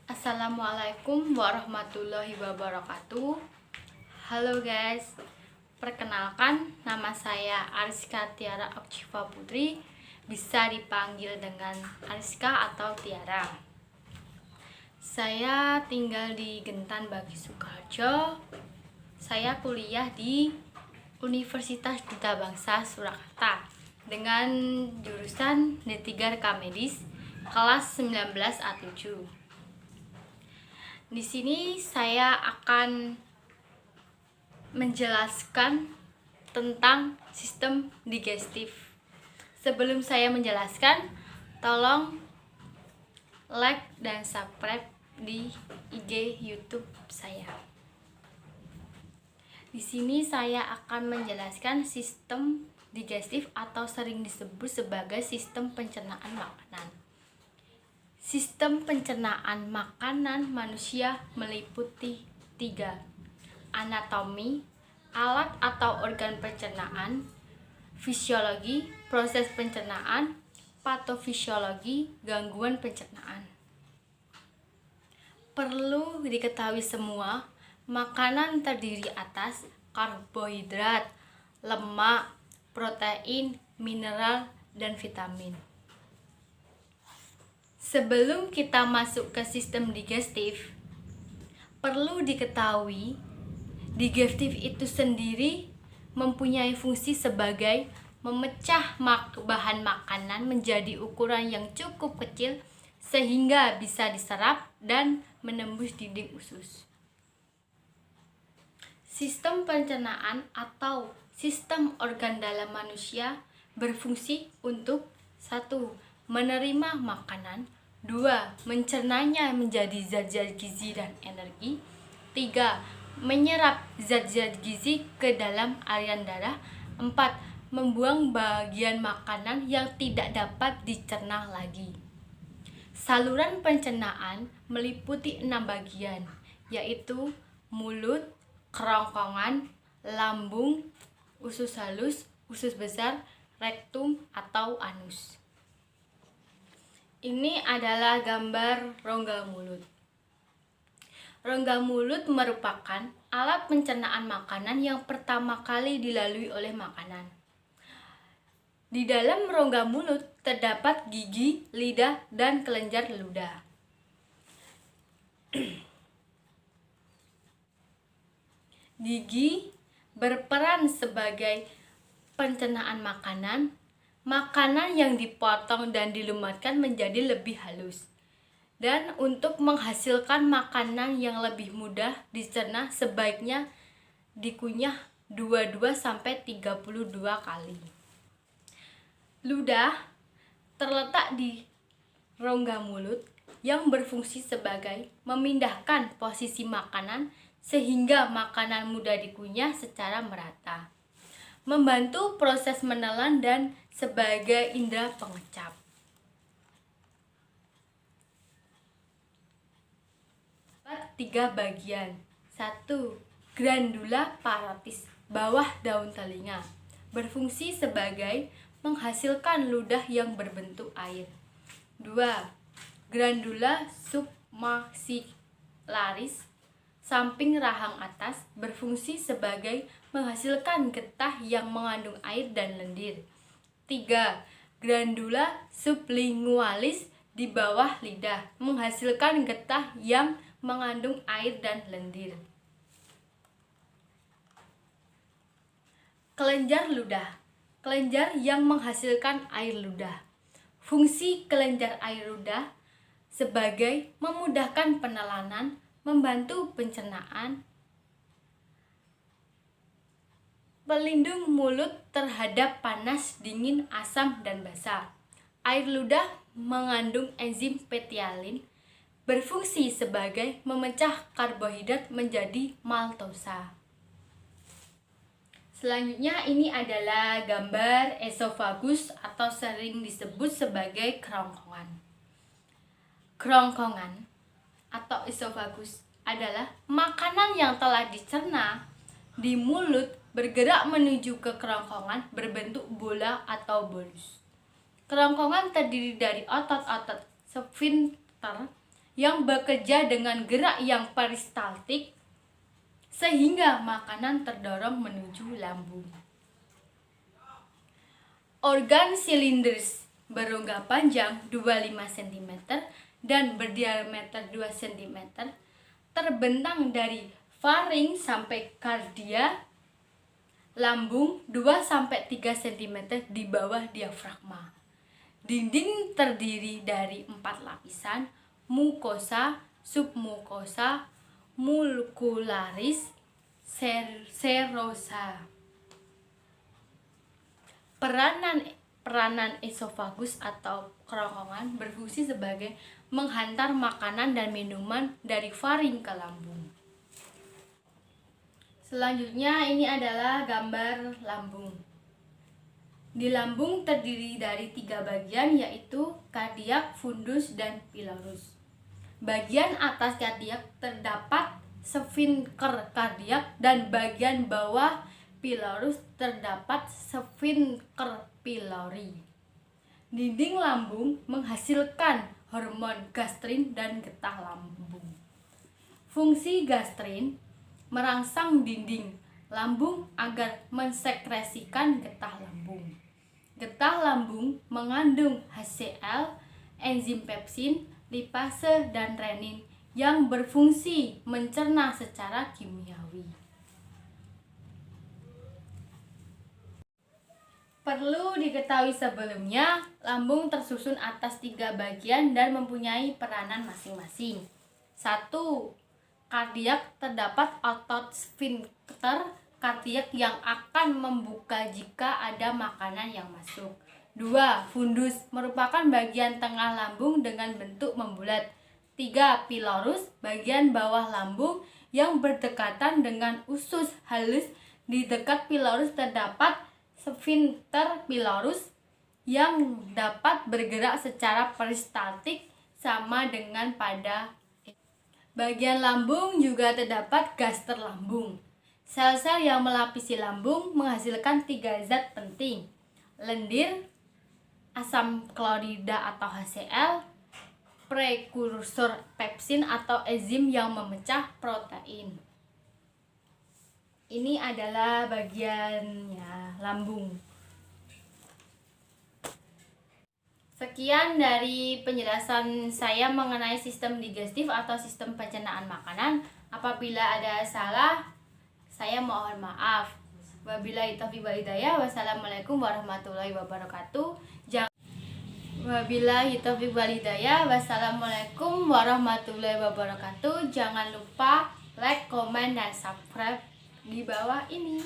Assalamualaikum warahmatullahi wabarakatuh. Halo guys, perkenalkan nama saya Ariska Tiara Okshifa Putri, bisa dipanggil dengan Ariska atau Tiara. Saya tinggal di Gentan Bagi Sukoharjo. Saya kuliah di Universitas Duta Bangsa Surakarta dengan jurusan D3 Rekam Medis kelas 19 A7. Di sini saya akan menjelaskan tentang sistem digestif. Sebelum saya menjelaskan, tolong like dan subscribe di IG YouTube saya. Di sini saya akan menjelaskan sistem digestif atau sering disebut sebagai sistem pencernaan makanan. Sistem pencernaan makanan manusia meliputi 3: anatomi, alat atau organ pencernaan; fisiologi, proses pencernaan; patofisiologi, gangguan pencernaan. Perlu diketahui semua, makanan terdiri atas karbohidrat, lemak, protein, mineral, dan vitamin. Sebelum kita masuk ke sistem digestif, perlu diketahui digestif itu sendiri mempunyai fungsi sebagai memecah bahan makanan menjadi ukuran yang cukup kecil sehingga bisa diserap dan menembus dinding usus. Sistem pencernaan atau sistem organ dalam manusia berfungsi untuk 1. Menerima makanan, 2. Mencernanya menjadi zat-zat gizi dan energi, 3. Menyerap zat-zat gizi ke dalam aliran darah, 4. Membuang bagian makanan yang tidak dapat dicerna lagi. Saluran pencernaan meliputi 6 bagian, yaitu mulut, kerongkongan, lambung, usus halus, usus besar, rektum atau anus. Ini adalah gambar rongga mulut. Rongga mulut merupakan alat pencernaan makanan yang pertama kali dilalui oleh makanan. Di dalam rongga mulut terdapat gigi, lidah, dan kelenjar ludah. Gigi berperan sebagai pencernaan makanan. Makanan yang dipotong dan dilumatkan menjadi lebih halus. Dan untuk menghasilkan makanan yang lebih mudah dicerna, sebaiknya dikunyah 22-32 kali. Ludah terletak di rongga mulut yang berfungsi sebagai memindahkan posisi makanan sehingga makanan mudah dikunyah secara merata, membantu proses menelan dan sebagai indera pengecap. Tiga bagian. 1. Glandula parotis, bawah daun telinga, berfungsi sebagai menghasilkan ludah yang berbentuk air. 2. Glandula submaxillaris, samping rahang atas, berfungsi sebagai menghasilkan getah yang mengandung air dan lendir. 3. Glandula sublingualis, di bawah lidah, menghasilkan getah yang mengandung air dan lendir. Kelenjar ludah, kelenjar yang menghasilkan air ludah. Fungsi kelenjar air ludah sebagai memudahkan penelanan, membantu pencernaan, pelindung mulut terhadap panas, dingin, asam, dan basah. Air ludah mengandung enzim petialin, berfungsi sebagai memecah karbohidrat menjadi maltosa. Selanjutnya ini adalah gambar esofagus atau sering disebut sebagai kerongkongan. Kerongkongan atau esofagus adalah makanan yang telah dicerna di mulut bergerak menuju ke kerongkongan berbentuk bola atau bolus. Kerongkongan terdiri dari otot-otot sfinkter yang bekerja dengan gerak yang peristaltik sehingga makanan terdorong menuju lambung. Organ silindris berongga panjang 25 cm dan berdiameter 2 cm, terbentang dari faring sampai kardia, lambung 2-3 cm di bawah diafragma. Dinding terdiri dari 4 lapisan: mukosa, submukosa, mulcularis, serosa. Peranan esofagus atau kerongkongan berfungsi sebagai menghantar makanan dan minuman dari faring ke lambung. Selanjutnya ini adalah gambar lambung. Di lambung terdiri dari 3 bagian, yaitu kardiak, fundus, dan pilorus. Bagian atas kardiak terdapat sfinkter kardiak dan bagian bawah pilorus terdapat sfinkter pilori. Dinding lambung menghasilkan hormon gastrin dan getah lambung. Fungsi gastrin merangsang dinding lambung agar mensekresikan getah lambung. Getah lambung mengandung HCl, enzim pepsin, lipase, dan renin yang berfungsi mencerna secara kimiawi. Perlu diketahui sebelumnya, lambung tersusun atas 3 bagian dan mempunyai peranan masing-masing. 1. Kardiak, terdapat otot sfinkter kardiak yang akan membuka jika ada makanan yang masuk. 2. Fundus, merupakan bagian tengah lambung dengan bentuk membulat. 3. Pilorus, bagian bawah lambung yang berdekatan dengan usus halus. Di dekat pilorus terdapat sfinkter pilorus yang dapat bergerak secara peristaltik sama dengan pada bagian lambung. Juga terdapat gaster lambung. Sel-sel yang melapisi lambung menghasilkan 3 zat penting: lendir, asam klorida atau HCl, prekursor pepsin atau enzim yang memecah protein. Ini adalah bagiannya lambung. Sekian dari penjelasan saya mengenai sistem digestif atau sistem pencernaan makanan. Apabila ada salah, saya mohon maaf. Wabillahi taufiq wal hidayah. Wassalamualaikum warahmatullahi wabarakatuh. Wabillahi taufiq wal hidayah. Wassalamualaikum warahmatullahi wabarakatuh. Jangan lupa like, komen, dan subscribe di bawah ini.